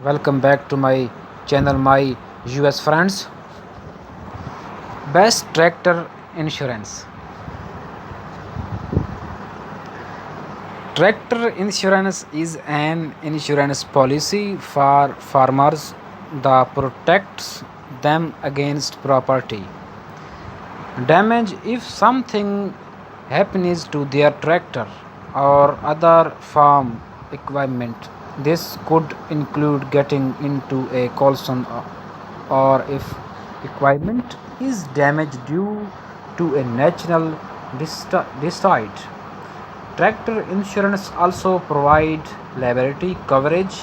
Welcome back to my channel, my US friends. Best tractor insurance. Tractor insurance is an insurance policy for farmers that protects them against property damage if something happens to their tractor or other farm equipment. This could include getting into a collision or if equipment is damaged due to a natural disaster. Tractor insurance also provide liability coverage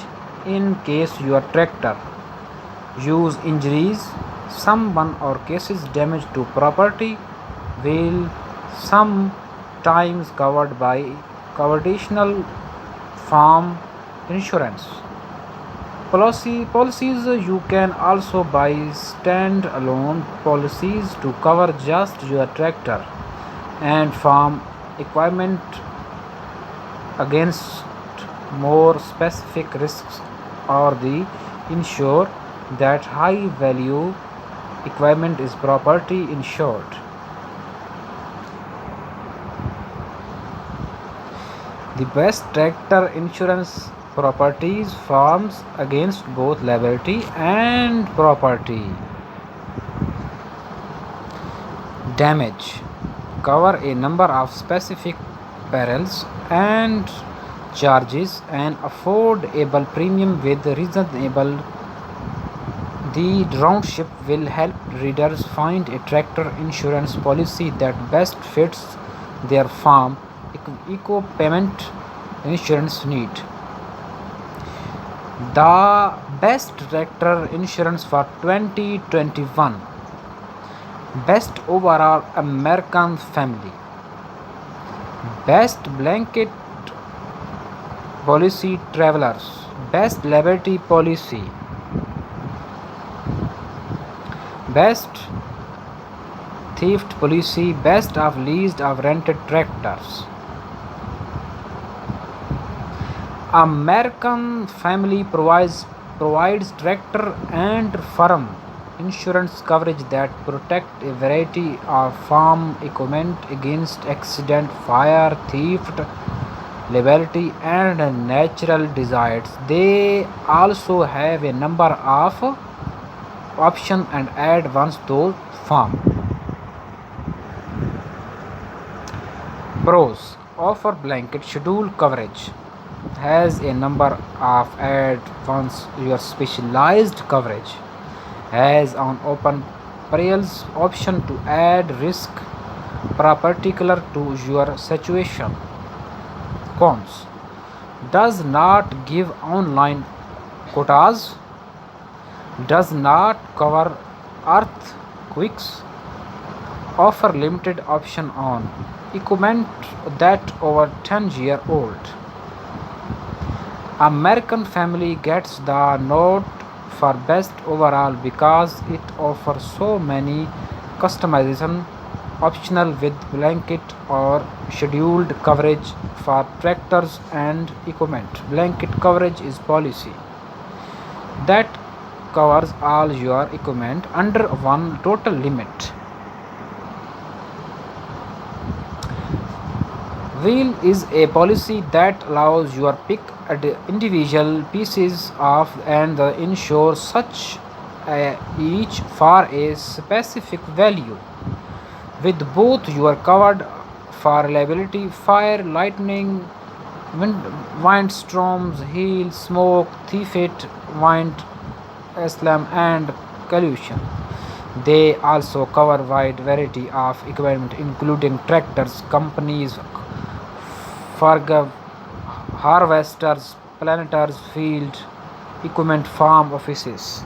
in case your tractor use injuries someone or cases damage to property will sometimes covered by conventional farm insurance policies. You can also buy stand-alone policies to cover just your tractor and farm equipment against more specific risks or the ensure that high value equipment is property insured. The best tractor insurance properties farms against both liability and property damage, cover a number of specific perils and charges an affordable premium with reasonable. The Roundship will help readers find a tractor insurance policy that best fits their farm equipment insurance need. The best tractor insurance for 2021. Best overall American family. Best blanket policy travelers. Best liability policy. Best theft policy. Best of leased of rented tractors. American Family provides tractor and farm insurance coverage that protect a variety of farm equipment against accident, fire, theft, liability, and natural disasters. They also have a number of options and add once those farm. Pros: offer blanket schedule coverage, has a number of add once your specialized coverage, has an open perils option to add risk particular to your situation. Cons: does not give online quotas, does not cover earthquakes, offer limited option on equipment that over 10-year old. American Family gets the nod for best overall because it offers so many customization optional with blanket or scheduled coverage for tractors and equipment. Blanket coverage is policy that covers all your equipment under one total limit. Wheel is a policy that allows your pick individual pieces of and insure such each for a specific value. With both you are covered for liability, fire, lightning, windstorms, hail, smoke, theft, wind, slam, and collision. They also cover wide variety of equipment including tractors, companies, forgive harvesters, planters, field equipment, farm offices.